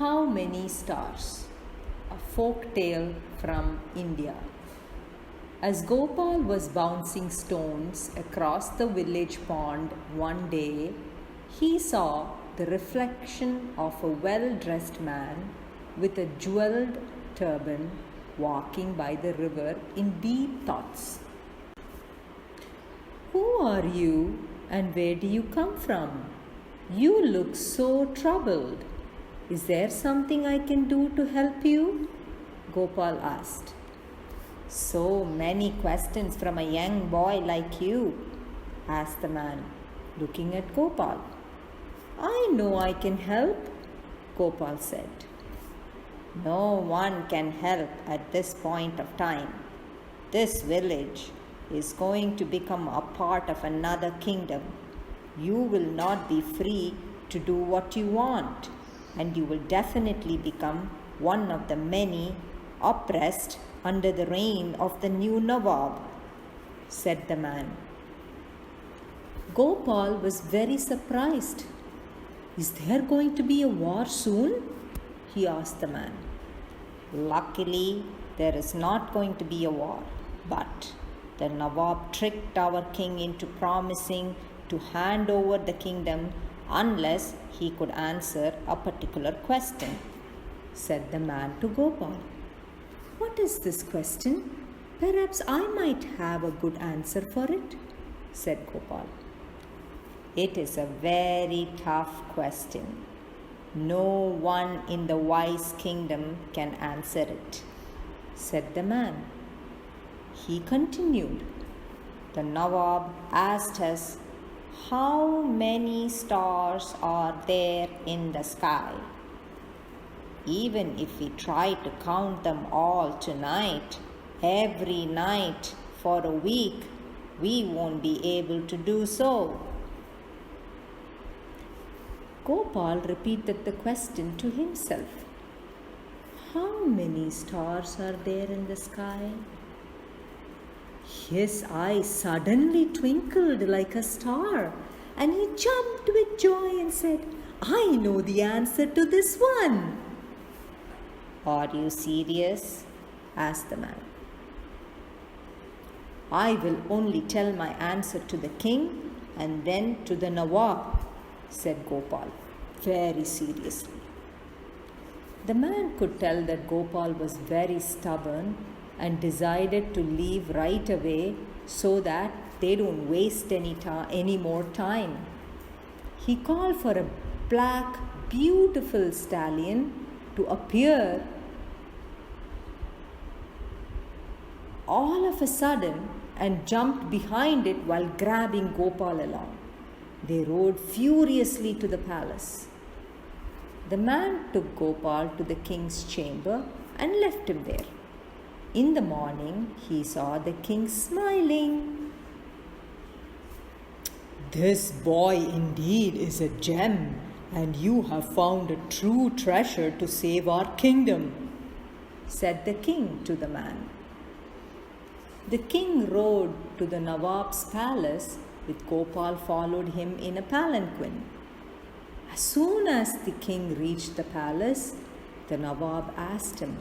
How many stars? A folk tale from India. As Gopal was bouncing stones across the village pond one day, he saw the reflection of a well-dressed man with a jeweled turban walking by the river in deep thoughts. "Who are you and where do you come from? You look so troubled. Is there something I can do to help you?" Gopal asked. "So many questions from a young boy like you," asked the man, looking at Gopal. "I know I can help," Gopal said. "No one can help at this point of time. This village is going to become a part of another kingdom. You will not be free to do what you want, and you will definitely become one of the many oppressed under the reign of the new Nawab," said the man. Gopal was very surprised. "Is there going to be a war soon?" he asked the man. "Luckily, there is not going to be a war, but the Nawab tricked our king into promising to hand over the kingdom unless he could answer a particular question," said the man to Gopal. "What is this question? Perhaps I might have a good answer for it," said Gopal. "It is a very tough question. No one in the wise kingdom can answer it," said the man. He continued, "The Nawab asked us, how many stars are there in the sky? Even if we try to count them all tonight, every night for a week, we won't be able to do so." Gopal repeated the question to himself. How many stars are there in the sky? His eyes suddenly twinkled like a star, and he jumped with joy and said, "I know the answer to this one." "Are you serious?" asked the man. "I will only tell my answer to the king and then to the Nawab," said Gopal, very seriously. The man could tell that Gopal was very stubborn and decided to leave right away so that they don't waste any more time. He called for a black, beautiful stallion to appear all of a sudden and jumped behind it while grabbing Gopal along. They rode furiously to the palace. The man took Gopal to the king's chamber and left him there. In the morning, he saw the king smiling. "This boy indeed is a gem, and you have found a true treasure to save our kingdom," said the king to the man. The king rode to the Nawab's palace, with Gopal followed him in a palanquin. As soon as the king reached the palace, the Nawab asked him,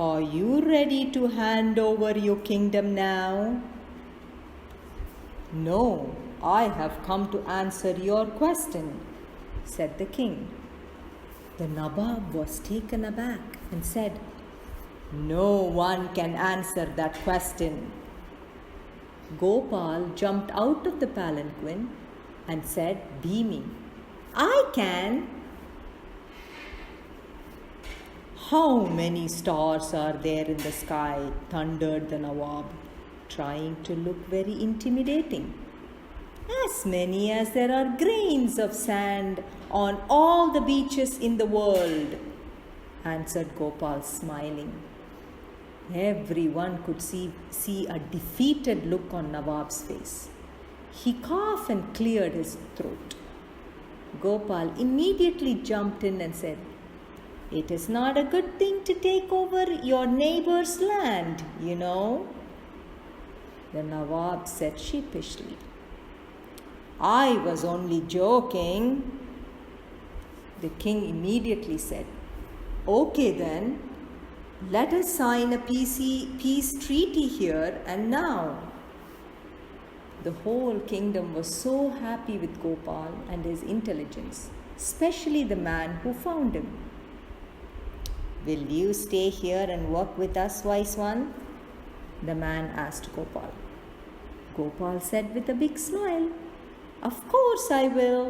"Are you ready to hand over your kingdom now?" "No, I have come to answer your question," said the king. The Nawab was taken aback and said, "No one can answer that question." Gopal jumped out of the palanquin and said, beaming, "I can." "How many stars are there in the sky?" thundered the Nawab, trying to look very intimidating. "As many as there are grains of sand on all the beaches in the world," answered Gopal, smiling. Everyone could see a defeated look on Nawab's face. He coughed and cleared his throat. Gopal immediately jumped in and said, "It is not a good thing to take over your neighbor's land, you know." The Nawab said sheepishly, "I was only joking." The king immediately said, "Okay then, let us sign a peace treaty here and now." The whole kingdom was so happy with Gopal and his intelligence, especially the man who found him. "Will you stay here and work with us, wise one?" the man asked Gopal. Gopal said with a big smile, "Of course I will."